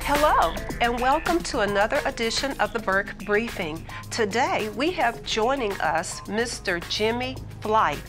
Hello, and welcome to another edition of the Burke Briefing. Today, we have joining us Mr. Jimmy Flythe,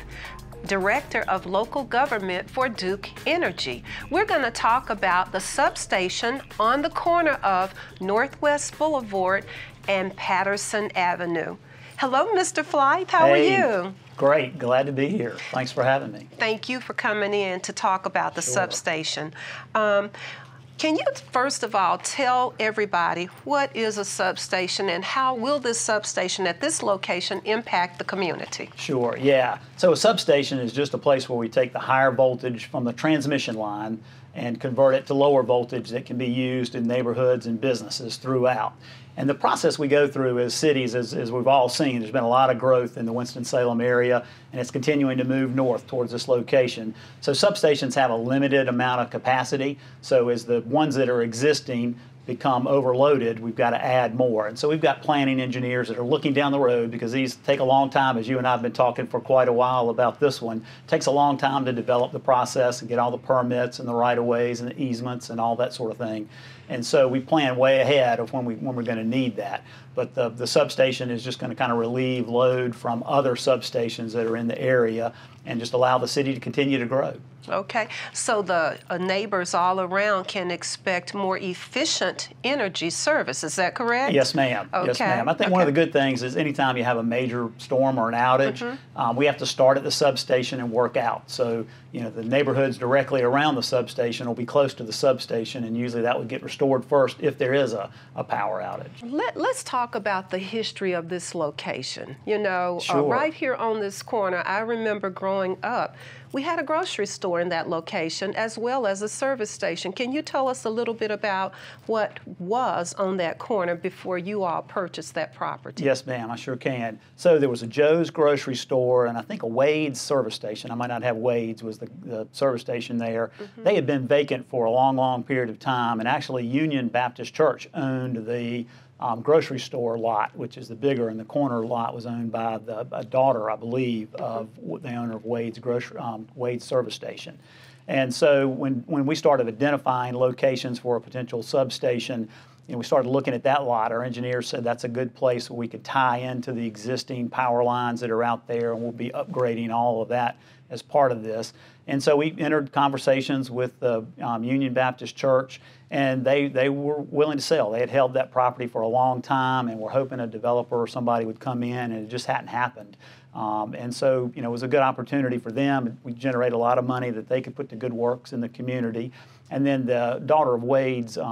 Director of Local Government for Duke Energy. We're going to talk about the substation on the corner of Northwest Boulevard and Patterson Avenue. Hello, Mr. Flythe. How are you? Great. Glad to be here. Thanks for having me. Thank you for coming in to talk about the substation. Can you first of all tell everybody what is a substation and how will this substation at this location impact the community? Sure, yeah. So a substation is just a place where we take the higher voltage from the transmission line and convert it to lower voltage that can be used in neighborhoods and businesses throughout. And the process we go through as cities, as we've all seen, there's been a lot of growth in the Winston-Salem area, and it's continuing to move north towards this location. So substations have a limited amount of capacity, so as the ones that are existing become overloaded, we've got to add more. And so we've got planning engineers that are looking down the road, because these take a long time, as you and I have been talking for quite a while about this one. It takes a long time to develop the process and get all the permits and the right-of-ways and the easements and all that sort of thing. And so we plan way ahead of when we're going to need that. But the substation is just going to kind of relieve load from other substations that are in the area and just allow the city to continue to grow. Okay, so the neighbors all around can expect more efficient energy service, is that correct? Yes, ma'am. Okay. Yes, ma'am. I think one of the good things is anytime you have a major storm or an outage, we have to start at the substation and work out. So, you know, the neighborhoods directly around the substation will be close to the substation, and usually that would get restored first if there is a power outage. Let's talk about the history of this location. You know, Sure. Right here on this corner, I remember growing up, we had a grocery store in that location as well as a service station. Can you tell us a little bit about what was on that corner before you all purchased that property? Yes, ma'am, I sure can. So there was a Joe's grocery store and I think a Wade's service station. I might not have Wade's, was the service station there. They had been vacant for a long, long period of time, and actually Union Baptist Church owned the grocery store lot, which is the bigger, and the corner lot was owned by a daughter, I believe, of the owner of Wade's Wade's service station. And so when we started identifying locations for a potential substation, you know, we started looking at that lot. Our engineers said that's a good place where we could tie into the existing power lines that are out there, and we'll be upgrading all of that as part of this. And so we entered conversations with the Union Baptist Church, and they were willing to sell. They had held that property for a long time and were hoping a developer or somebody would come in, and it just hadn't happened. And so, you know, it was a good opportunity for them. We generated a lot of money that they could put to good works in the community. And then the daughter of Wade's, the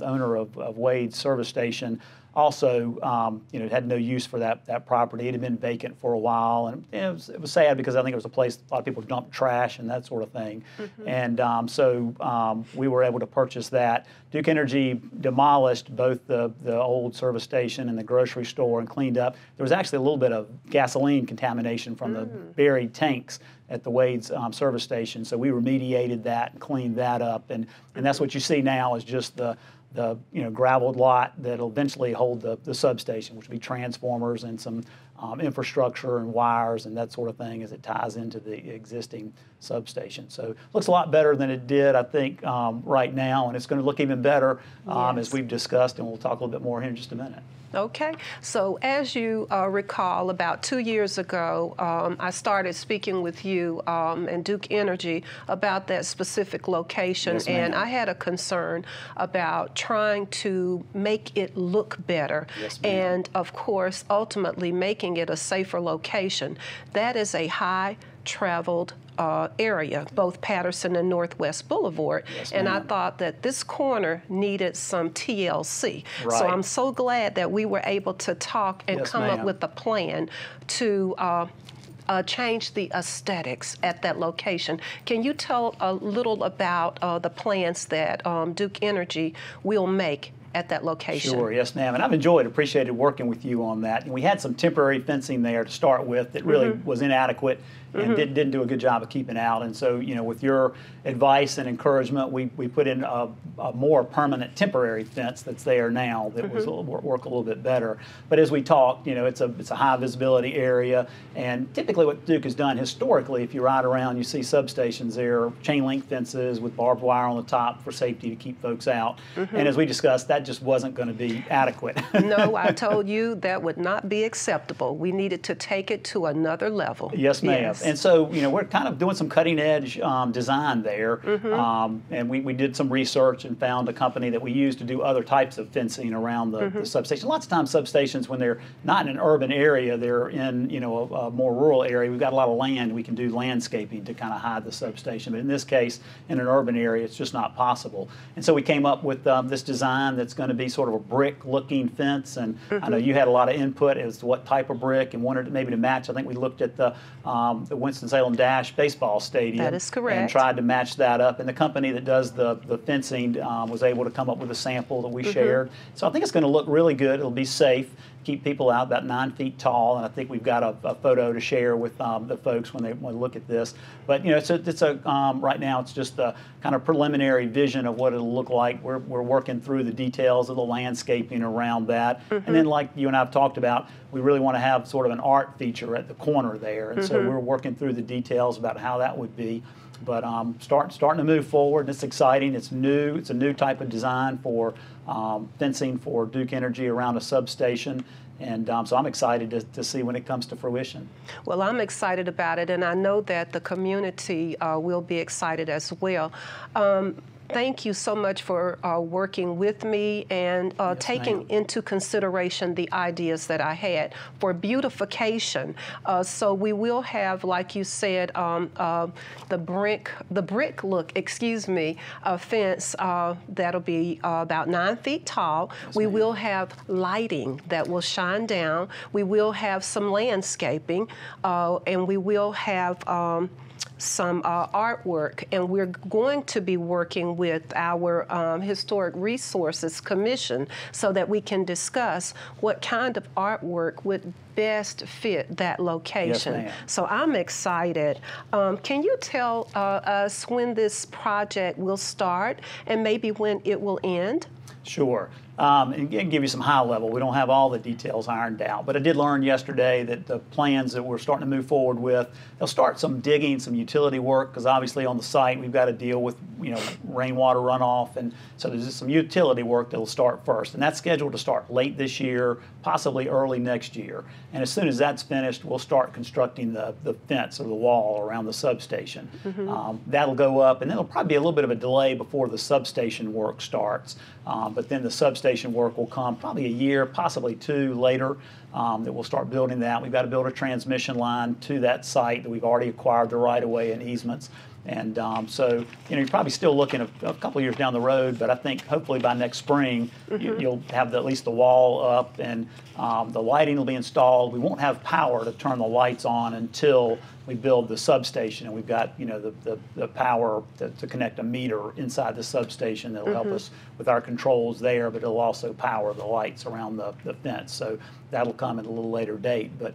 owner of Wade's service station, also, you know, had no use for that property. It had been vacant for a while, and it was sad because I think it was a place a lot of people dumped trash and that sort of thing. And so we were able to purchase that. Duke Energy demolished both the old service station and the grocery store and cleaned up. There was actually a little bit of gasoline contamination from the buried tanks at the Wade's service station. So we remediated that and cleaned that up, and that's what you see now is just the graveled lot that'll eventually hold the substation, which will be transformers and some infrastructure and wires and that sort of thing as it ties into the existing substation. So it looks a lot better than it did, I think, right now, and it's going to look even better as we've discussed, and we'll talk a little bit more here in just a minute. Okay, so as you recall, about 2 years ago, I started speaking with you and Duke Energy about that specific location, Yes, and I had a concern about trying to make it look better, Yes, and of course, ultimately making it a safer location. That is a high-traveled area, both Patterson and Northwest Boulevard, Yes, and I thought that this corner needed some TLC. Right. So I'm so glad that we were able to talk and Yes, come up ma'am. with a plan to change the aesthetics at that location. Can you tell a little about the plans that Duke Energy will make at that location? Sure, yes, ma'am. And I've appreciated working with you on that. And we had some temporary fencing there to start with that really was inadequate and didn't do a good job of keeping out. And so, with your advice and encouragement, we put in a more permanent temporary fence that's there now that was work a little bit better. But as we talked, it's a high visibility area, and typically what Duke has done historically, if you ride around, you see substations there, chain link fences with barbed wire on the top for safety to keep folks out. And as we discussed, that just wasn't going to be adequate. No, I told you that would not be acceptable. We needed to take it to another level. Yes, ma'am. Yes. And so, we're kind of doing some cutting edge design there. And we did some research and found a company that we use to do other types of fencing around the substation. Lots of times substations, when they're not in an urban area, they're in, a more rural area. We've got a lot of land. We can do landscaping to kind of hide the substation. But in this case, in an urban area, it's just not possible. And so we came up with this design that's going to be sort of a brick-looking fence. And I know you had a lot of input as to what type of brick and wanted maybe to match. I think we looked at the Winston-Salem Dash baseball stadium. That is correct. And tried to match that up. And the company that does the fencing was able to come up with a sample that we shared. So I think it's going to look really good. It'll be safe, keep people out about 9 feet tall, and I think we've got a photo to share with the folks when they look at this. But it's right now it's just a kind of preliminary vision of what it'll look like. We're working through the details of the landscaping around that, and then like you and I have talked about, we really want to have sort of an art feature at the corner there, and so we're working through the details about how that would be. But starting to move forward. It's exciting. It's new. It's a new type of design for fencing for Duke Energy around a substation. And so I'm excited to see when it comes to fruition. Well, I'm excited about it, and I know that the community will be excited as well. Thank you so much for working with me and taking into consideration the ideas that I had for beautification. So we will have, like you said, the brick look, fence that'll be about 9 feet tall. We will have lighting that will shine down. We will have some landscaping, and we will have some artwork, and we're going to be working with our Historic Resources Commission so that we can discuss what kind of artwork would best fit that location. Yes, ma'am. So I'm excited. Can you tell us when this project will start and maybe when it will end? Sure. And give you some high level. We don't have all the details ironed out, but I did learn yesterday that the plans that we're starting to move forward with, they'll start some digging, some utility work, because obviously on the site we've got to deal with rainwater runoff, and so there's just some utility work that'll start first, and that's scheduled to start late this year, possibly early next year. And as soon as that's finished, we'll start constructing the fence or the wall around the substation. That'll go up, and then there'll probably be a little bit of a delay before the substation work starts, but then the substation work will come probably a year, possibly 2 later, that we'll start building that. We've got to build a transmission line to that site that we've already acquired the right-of-way and easements. And so, you're probably still looking a couple of years down the road, but I think hopefully by next spring, you'll have at least the wall up and the lighting will be installed. We won't have power to turn the lights on until we build the substation, and we've got the power to connect a meter inside the substation that'll help us with our controls there, but it'll also power the lights around the fence. So that'll come at a little later date, but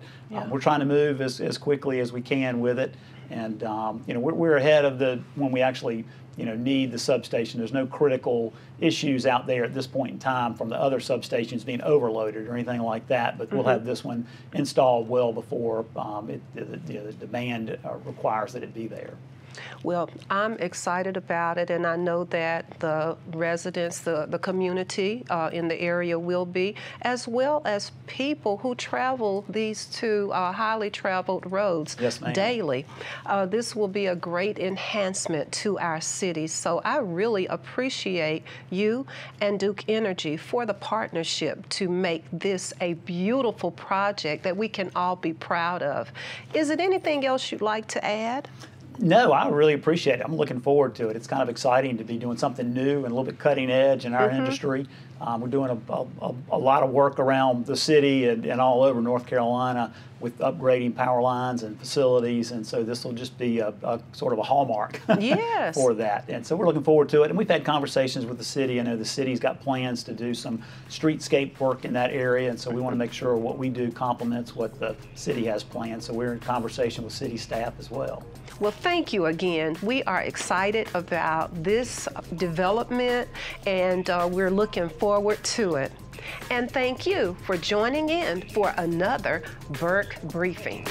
we're trying to move as quickly as we can with it. And we're ahead of when we actually need the substation. There's no critical issues out there at this point in time from the other substations being overloaded or anything like that. But we'll have this one installed well before the demand requires that it be there. Well, I'm excited about it, and I know that the residents, the community in the area will be, as well as people who travel these two highly traveled roads daily. This will be a great enhancement to our city. So I really appreciate you and Duke Energy for the partnership to make this a beautiful project that we can all be proud of. Is it anything else you'd like to add? No, I really appreciate it. I'm looking forward to it. It's kind of exciting to be doing something new and a little bit cutting edge in our industry. We're doing a lot of work around the city and all over North Carolina with upgrading power lines and facilities, and so this will just be a sort of a hallmark yes. for that. And so we're looking forward to it. And we've had conversations with the city. I know the city's got plans to do some streetscape work in that area, and so we want to make sure what we do complements what the city has planned. So we're in conversation with city staff as well. Well, thank you again. We are excited about this development, and we're looking forward to it. And thank you for joining in for another Burke Briefing.